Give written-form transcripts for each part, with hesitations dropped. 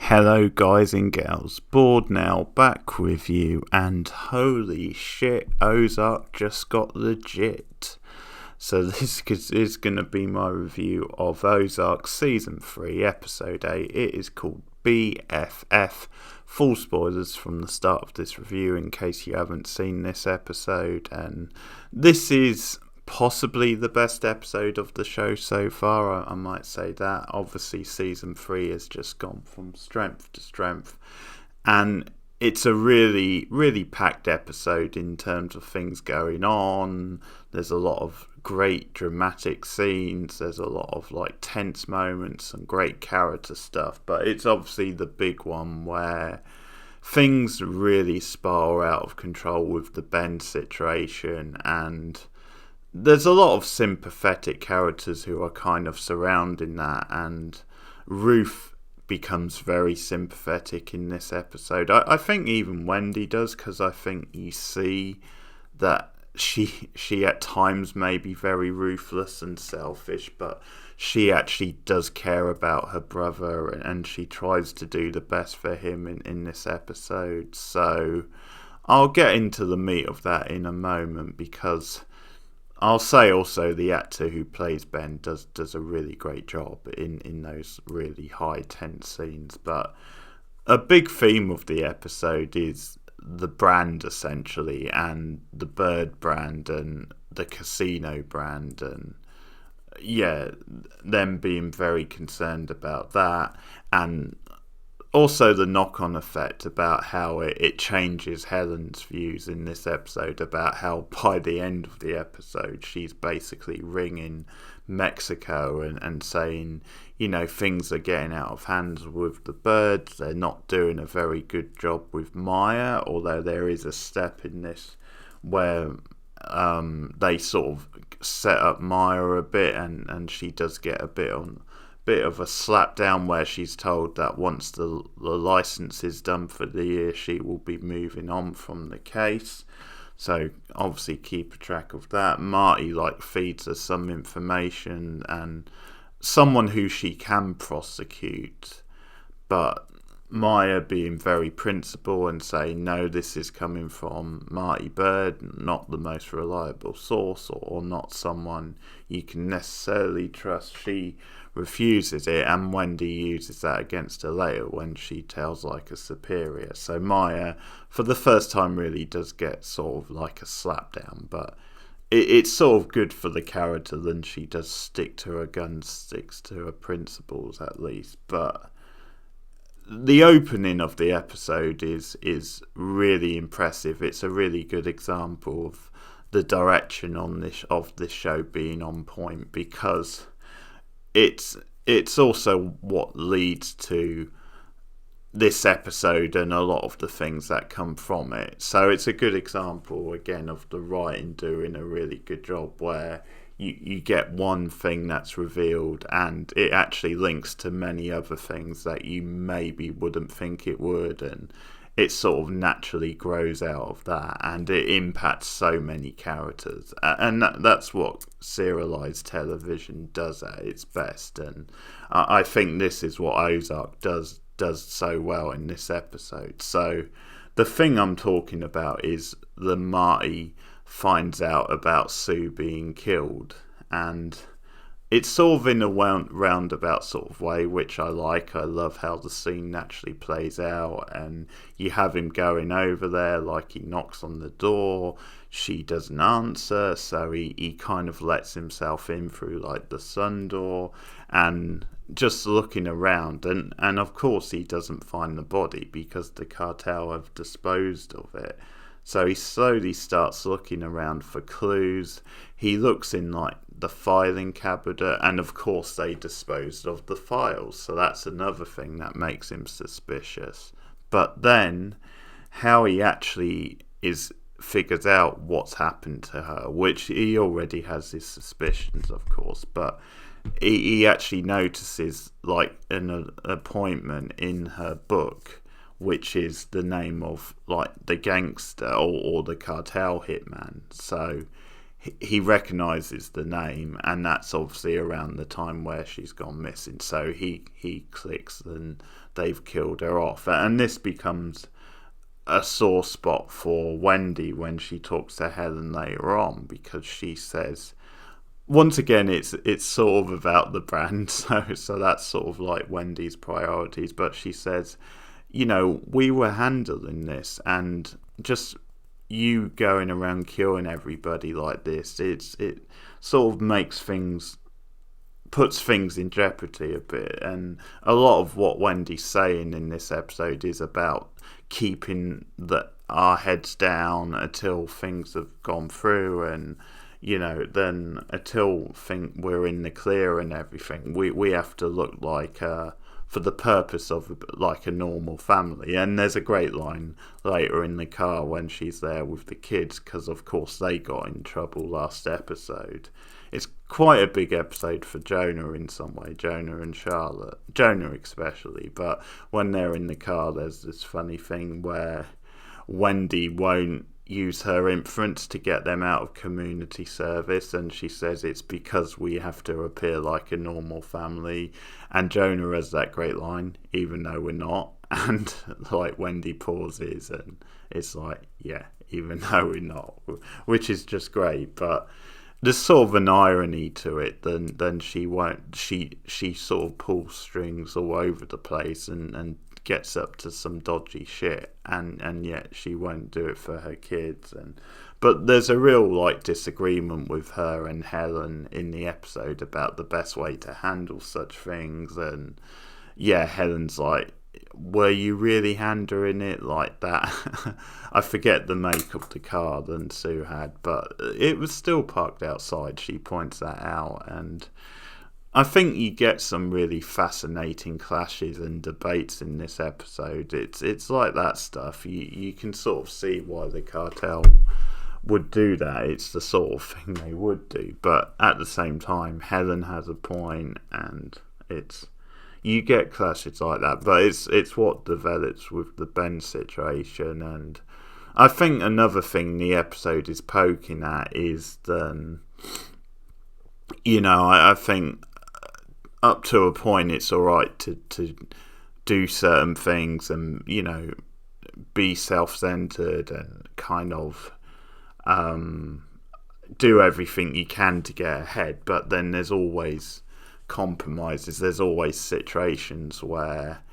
Hello guys and gals, Bored now, back with you, and holy shit, Ozark just got legit. So this is going to be my review of Ozark Season 3, Episode 8. It is called BFF. Full spoilers from the start of this review in case you haven't seen this episode, and this is possibly the best episode of the show so far. I might say that. Obviously season 3 has just gone from strength to strength, and it's a really packed episode in terms of things going on. There's a lot of great dramatic scenes, there's a lot of tense moments and great character stuff, but it's obviously the big one where things really spiral out of control with the Ben situation, and there's a lot of sympathetic characters who are kind of surrounding that, and Ruth becomes very sympathetic in this episode. I think even Wendy does, because I think you see that she at times may be very ruthless and selfish, but she actually does care about her brother, and she tries to do the best for him in this episode. So I'll get into the meat of that in a moment, because I'll say also the actor who plays Ben does a really great job in those really high tense scenes. But a big theme of the episode is the brand, essentially, and the bird brand and the casino brand, and them being very concerned about that, and also the knock-on effect about how it changes Helen's views in this episode, about how by the end of the episode she's basically ringing Mexico and saying, things are getting out of hand with the birds. They're not doing a very good job with Maya, although there is a step in this where they sort of set up Maya a bit, and she does get a bit of a slap down where she's told that once the license is done for the year, she will be moving on from the case. So obviously keep a track of that. Marty feeds her some information and someone who she can prosecute, but Maya being very principled and saying, no, this is coming from Marty Bird, not the most reliable source, or not someone you can necessarily trust. She refuses it, and Wendy uses that against her later when she tells a superior. So Maya, for the first time, really does get sort of a slap down, but it's sort of good for the character. Then she does stick to her guns, sticks to her principles at least. But the opening of the episode is really impressive. It's a really good example of the direction of this show being on point, because it's also what leads to this episode and a lot of the things that come from it. So it's a good example again of the writing doing a really good job, where you get one thing that's revealed and it actually links to many other things that you maybe wouldn't think it would, and it sort of naturally grows out of that, and it impacts so many characters, and that's what serialized television does at its best. And I think this is what Ozark does so well in this episode. So the thing I'm talking about is the Marty finds out about Sue being killed, and it's sort of in a roundabout sort of way, which I like. I love how the scene naturally plays out, and you have him going over there, he knocks on the door, she doesn't answer, so he kind of lets himself in through the sun door, and just looking around, and of course he doesn't find the body because the cartel have disposed of it. So he slowly starts looking around for clues. He looks in the filing cabinet, and of course they disposed of the files. So that's another thing that makes him suspicious. But then how he actually figures out what's happened to her, which he already has his suspicions, of course, but he actually notices an appointment in her book, which is the name of the gangster or the cartel hitman. So he recognises the name, and that's obviously around the time where she's gone missing. So he clicks they've killed her off. And this becomes a sore spot for Wendy when she talks to Helen later on, because she says, once again, it's sort of about the brand, so that's sort of like Wendy's priorities, but she says, we were handling this, and just you going around killing everybody like this, it sort of puts things in jeopardy a bit. And a lot of what Wendy's saying in this episode is about keeping our heads down until things have gone through, and then until we're in the clear and everything, we have to look like for the purpose of like a normal family. And there's a great line later in the car when she's there with the kids, because of course they got in trouble last episode. It's quite a big episode for Jonah in some way, Jonah and Charlotte, Jonah especially. But when they're in the car, there's this funny thing where Wendy won't use her influence to get them out of community service, and she says it's because we have to appear like a normal family. And Jonah has that great line, even though we're not. And like Wendy pauses, and it's like, yeah, even though we're not, which is just great. But there's sort of an irony to it. Then she won't. She sort of pulls strings all over the place and gets up to some dodgy shit, and yet she won't do it for her kids. But there's a real disagreement with her and Helen in the episode about the best way to handle such things. And yeah, Helen's like, were you really handling it like that? I forget the make of the car that Sue had, but it was still parked outside. She points that out, and I think you get some really fascinating clashes and debates in this episode. It's like that stuff. You can sort of see why the cartel would do that. It's the sort of thing they would do. But at the same time, Helen has a point, and you get clashes like that. But it's what develops with the Ben situation. And I think another thing the episode is poking at is I think up to a point it's alright to do certain things and be self-centered and kind of do everything you can to get ahead. But then there's always compromises. There's always situations where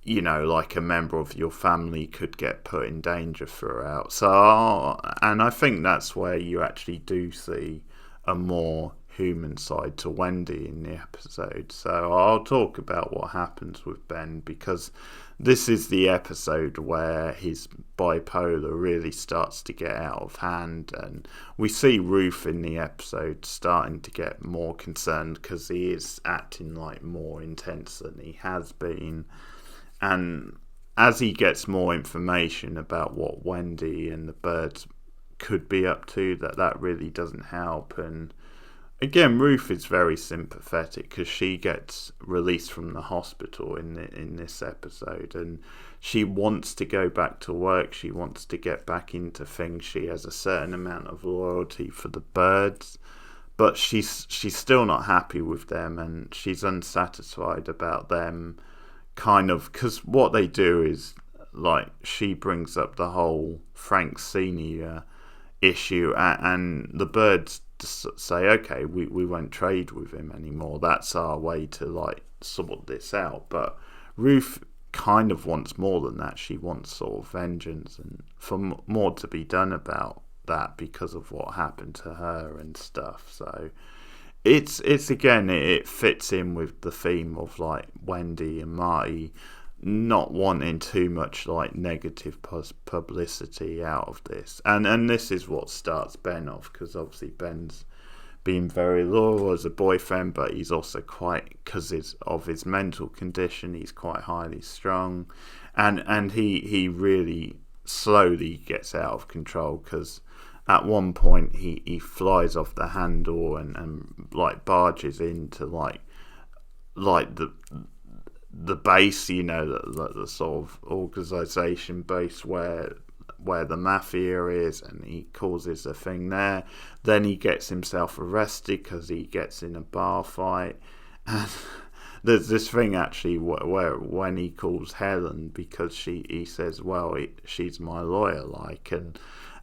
like a member of your family could get put in danger throughout. So, and I think that's where you actually do see a more human side to Wendy in the episode. So I'll talk about what happens with Ben, because this is the episode where his bipolar really starts to get out of hand, and we see Ruth in the episode starting to get more concerned because he is acting more intense than he has been. And as he gets more information about what Wendy and the birds could be up to, that really doesn't help. And again, Ruth is very sympathetic because she gets released from the hospital in this episode, and she wants to go back to work. She wants to get back into things. She has a certain amount of loyalty for the birds, but she's still not happy with them, and she's unsatisfied about them. Kind of, because what they do is she brings up the whole Frank Senior issue, and the birds say, okay, we won't trade with him anymore. That's our way to sort this out. But Ruth kind of wants more than that. She wants sort of vengeance and for more to be done about that because of what happened to her and stuff. So it's again, it fits in with the theme of Wendy and Marty not wanting too much negative publicity out of this, and this is what starts Ben off, because obviously Ben's been very loyal as a boyfriend, but he's also quite, because of his mental condition, he's quite highly strung, and he really slowly gets out of control, because at one point he flies off the handle and barges into the base, the sort of organisation base where the mafia is, and he causes a thing there. Then he gets himself arrested because he gets in a bar fight, and there's this thing actually where when he calls Helen, because he says, well, she's my lawyer, like,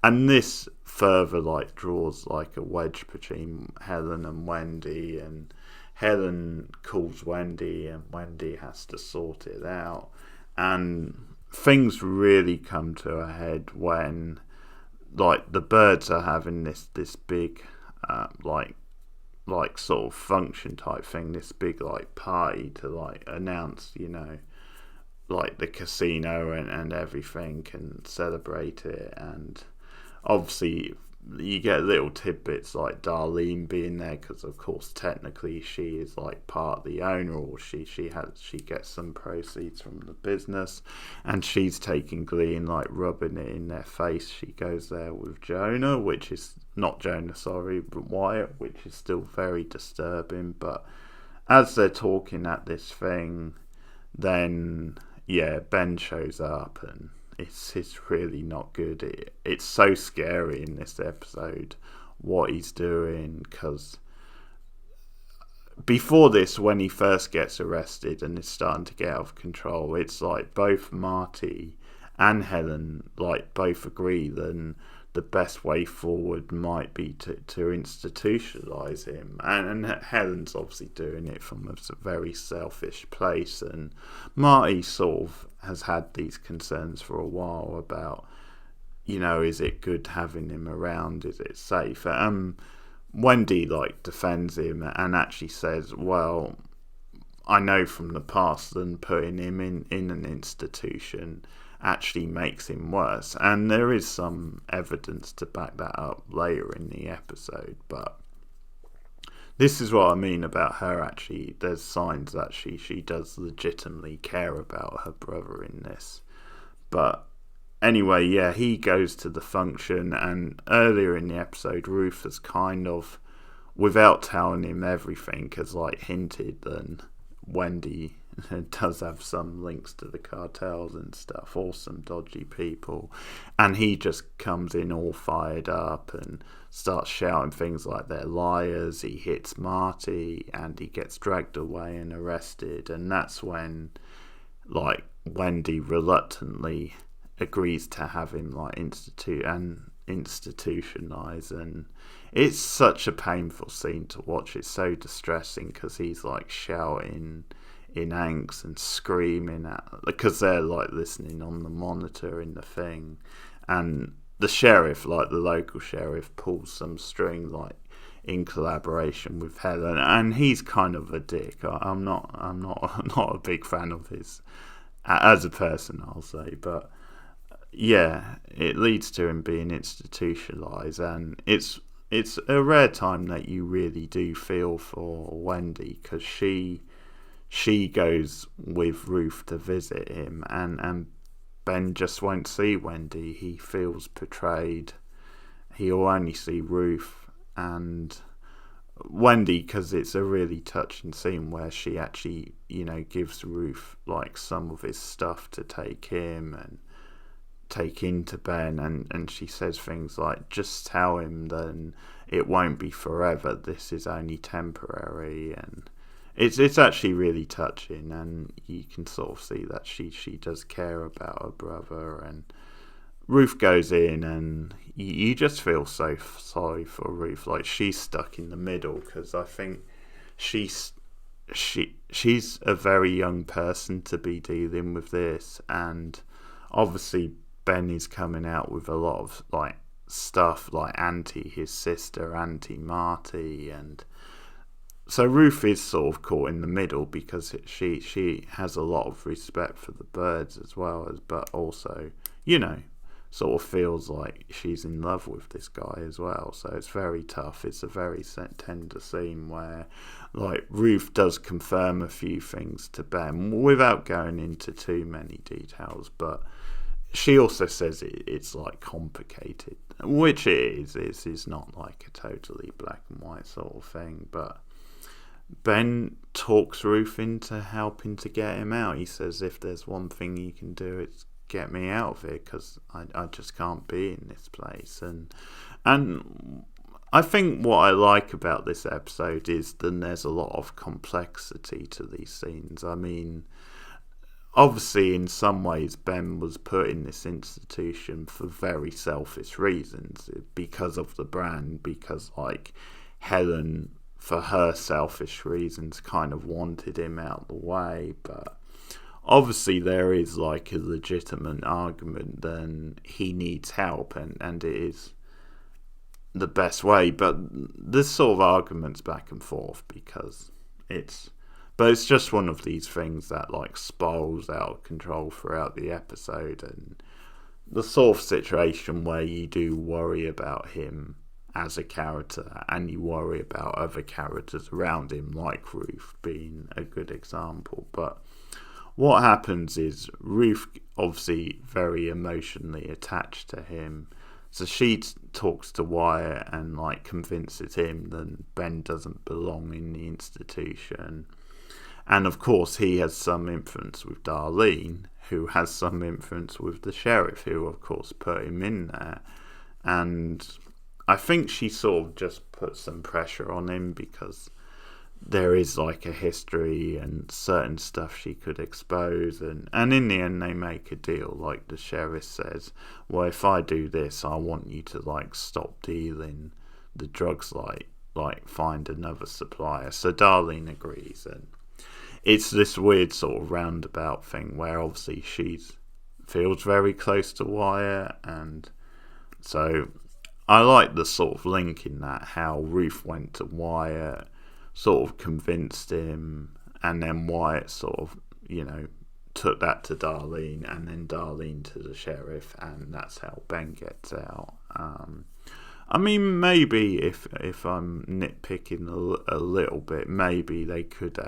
and this further like draws like a wedge between Helen and Wendy, and Helen calls Wendy and Wendy has to sort it out, and things really come to a head when like the birds are having this big like sort of function type thing, this big like party to like announce, like the casino and everything, and celebrate it. And obviously you get little tidbits like Darlene being there, because of course technically she is like part of the owner, or she gets some proceeds from the business, and she's taking glee in like rubbing it in their face. She goes there with Jonah, which is not Jonah, sorry, but Wyatt, which is still very disturbing. But as they're talking at this thing, then Ben shows up, and it's really not good. It's so scary in this episode what he's doing, because before this, when he first gets arrested and is starting to get out of control, it's like both Marty and Helen like both agree then the best way forward might be to institutionalize him, and Helen's obviously doing it from a very selfish place, and Marty sort of has had these concerns for a while about, is it good having him around, is it safe? Wendy like defends him and actually says, well, I know from the past that putting him in an institution actually makes him worse, and there is some evidence to back that up later in the episode. But this is what I mean about her. Actually, there's signs that she does legitimately care about her brother in this. But anyway, he goes to the function, and earlier in the episode, Ruth has kind of, without telling him everything, has like hinted that Wendy does have some links to the cartels and stuff, or some dodgy people, and he just comes in all fired up and starts shouting things like they're liars. He hits Marty and he gets dragged away and arrested, and that's when like Wendy reluctantly agrees to have him like institutionalize, and it's such a painful scene to watch. It's so distressing because he's like shouting in angst and screaming because they're like listening on the monitor in the thing, and the sheriff, like the local sheriff, pulls some string like in collaboration with Helen, and he's kind of a dick. I'm not not a big fan of his as a person, I'll say, but it leads to him being institutionalized, and it's a rare time that you really do feel for Wendy, because she goes with Ruth to visit him, and Ben just won't see Wendy. He feels betrayed. He'll only see Ruth and Wendy, because it's a really touching scene where she actually, gives Ruth like some of his stuff to take him and take into Ben, and she says things like, just tell him then it won't be forever, this is only temporary. And it's actually really touching, and you can sort of see that she does care about her brother. And Ruth goes in, and you just feel so sorry for Ruth. Like, she's stuck in the middle, because I think she's a very young person to be dealing with this, and obviously Ben is coming out with a lot of like stuff like anti his sister, anti Marty, and so Ruth is sort of caught in the middle, because she has a lot of respect for the birds as well as, but also, sort of feels like she's in love with this guy as well. So it's very tough. It's a very tender scene where like Ruth does confirm a few things to Ben without going into too many details, but she also says it's like complicated, which it is. It's not like a totally black and white sort of thing, but Ben talks Ruth into helping to get him out. He says, if there's one thing you can do, it's get me out of here, because I just can't be in this place. And I think what I like about this episode is that there's a lot of complexity to these scenes. I mean, obviously, in some ways, Ben was put in this institution for very selfish reasons, because of the brand, because, like, Helen, for her selfish reasons, kind of wanted him out the way, but obviously there is, like, a legitimate argument then he needs help, and it is the best way, but this sort of arguments back and forth because it's just one of these things that, like, spirals out of control throughout the episode, and the sort of situation where you do worry about him as a character and you worry about other characters around him, like Ruth being a good example. But what happens is Ruth, obviously very emotionally attached to him, so she talks to Wyatt and, like, convinces him that Ben doesn't belong in the institution. And of course he has some influence with Darlene, who has some influence with the sheriff, who of course put him in there. And I think she sort of just put some pressure on him because there is, like, a history and certain stuff she could expose, and in the end they make a deal. Like, the sheriff says, well, if I do this, I want you to, like, stop dealing the drugs, like find another supplier. So Darlene agrees, and it's this weird sort of roundabout thing where obviously she feels very close to Wyatt, and so I like the sort of link in that, how Ruth went to Wyatt, sort of convinced him, and then Wyatt sort of, took that to Darlene, and then Darlene to the sheriff, and that's how Ben gets out. I mean, maybe if I'm nitpicking a little bit, maybe they could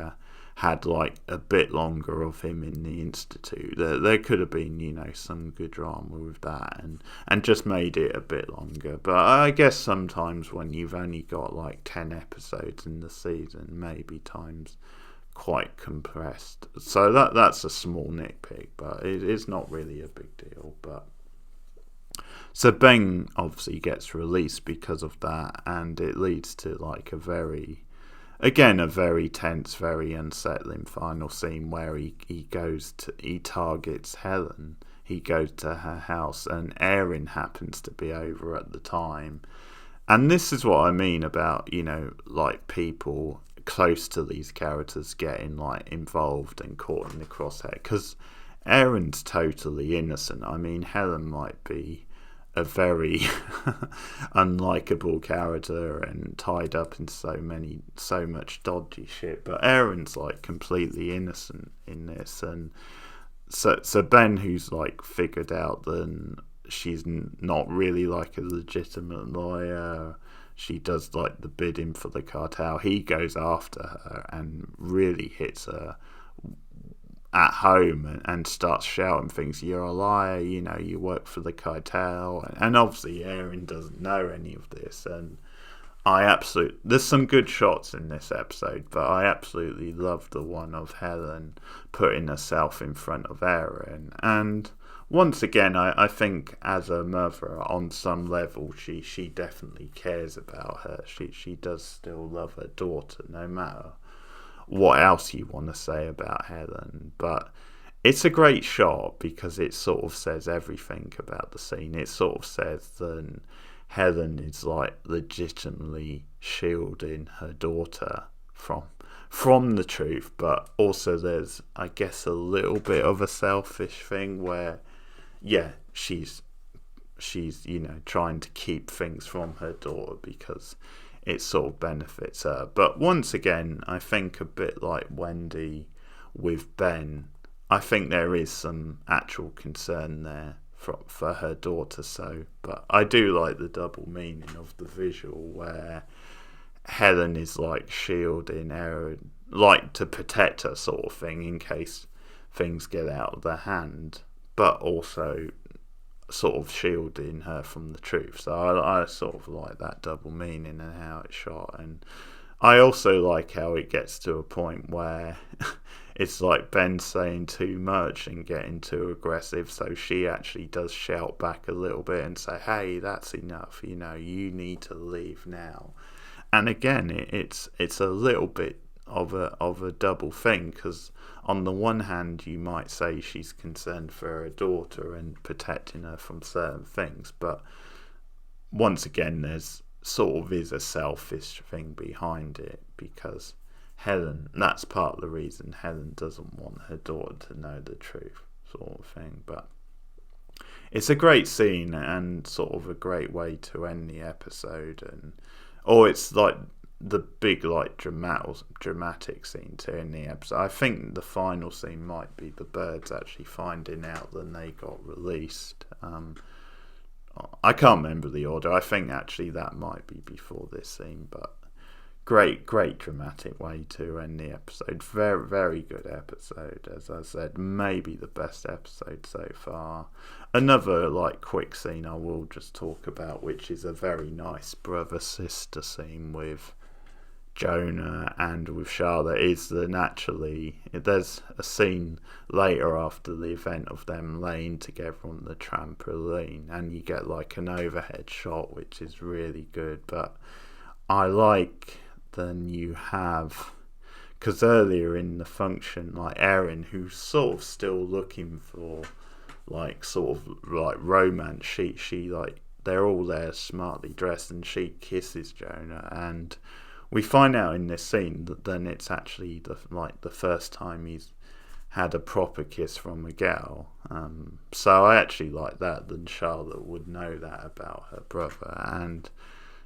had, like, a bit longer of him in the institute. There could have been, some good drama with that, and just made it a bit longer. But I guess sometimes when you've only got, like, 10 episodes in the season, maybe time's quite compressed. So that's a small nitpick, but it's not really a big deal. But so Ben obviously gets released because of that, and it leads to, like, a very tense, very unsettling final scene where he targets Helen. He goes to her house, and Erin happens to be over at the time. And this is what I mean about, like, people close to these characters getting, like, involved and caught in the crosshair, because Erin's totally innocent. I mean, Helen might be a very unlikable character and tied up in so much dodgy shit, but Erin's, like, completely innocent in this. And so Ben, who's, like, figured out that she's not really, like, a legitimate lawyer, she does, like, the bidding for the cartel, he goes after her and really hits her at home and starts shouting things. You're a liar, you work for the cartel. And obviously Erin doesn't know any of this, and there's some good shots in this episode, but I absolutely love the one of Helen putting herself in front of Erin. And once again, I think as a mother, on some level, she definitely cares about her. She does still love her daughter, no matter what else you want to say about Helen. But it's a great shot because it sort of says everything about the scene. It sort of says that Helen is, like, legitimately shielding her daughter from the truth, but also there's, I guess, a little bit of a selfish thing where, she's trying to keep things from her daughter because it sort of benefits her. But once again, I think a bit like Wendy with Ben, I think there is some actual concern there for her daughter. But I do like the double meaning of the visual where Helen is, like, shielding Erin, like, to protect her sort of thing in case things get out of their hand, but also sort of shielding her from the truth. So I sort of like that double meaning and how it's shot. And I also like how it gets to a point where it's like Ben saying too much and getting too aggressive, so she actually does shout back a little bit and say, hey, that's enough, you need to leave now. And again, it's a little bit of a double thing, because on the one hand you might say she's concerned for her daughter and protecting her from certain things, but once again there's sort of is a selfish thing behind it, because Helen, that's part of the reason Helen doesn't want her daughter to know the truth, sort of thing. But it's a great scene and sort of a great way to end the episode. And it's like the big like dramatic scene to end the episode. I think the final scene might be the birds actually finding out that they got released. I can't remember the order. I think actually that might be before this scene, but great dramatic way to end the episode. Very, very good episode, as I said. Maybe the best episode so far. Another like quick scene I will just talk about, which is a very nice brother-sister scene with Jonah and with Charlotte, is there's a scene later after the event of them laying together on the trampoline, and you get like an overhead shot, which is really good. But I like then you have, because earlier in the function, like Erin, who's sort of still looking for like sort of like romance, she like they're all there smartly dressed, and she kisses Jonah, and we find out in this scene that then it's actually the first time he's had a proper kiss from a girl. So I actually like that. Then Charlotte would know that about her brother, and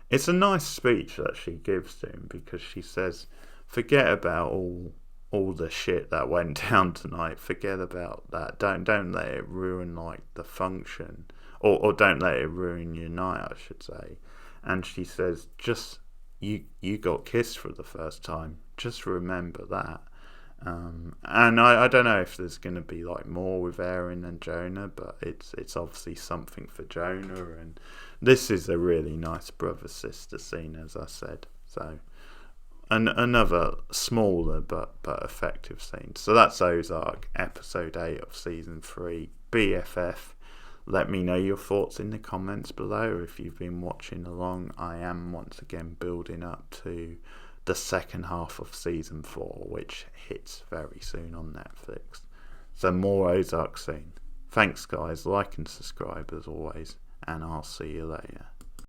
it's a nice speech that she gives to him, because she says, forget about all the shit that went down tonight. Forget about that. Don't let it ruin like the function, or don't let it ruin your night, I should say. And she says, just you got kissed for the first time. Just remember that. And I don't know if there's going to be like more with Erin and Jonah, but it's obviously something for Jonah, and this is a really nice brother-sister scene, as I said. So another smaller but effective scene. So that's Ozark, episode 8 of season 3, BFF. Let me know your thoughts in the comments below if you've been watching along. I am once again building up to the second half of season 4, which hits very soon on Netflix. So more Ozark soon. Thanks guys, like and subscribe as always, and I'll see you later.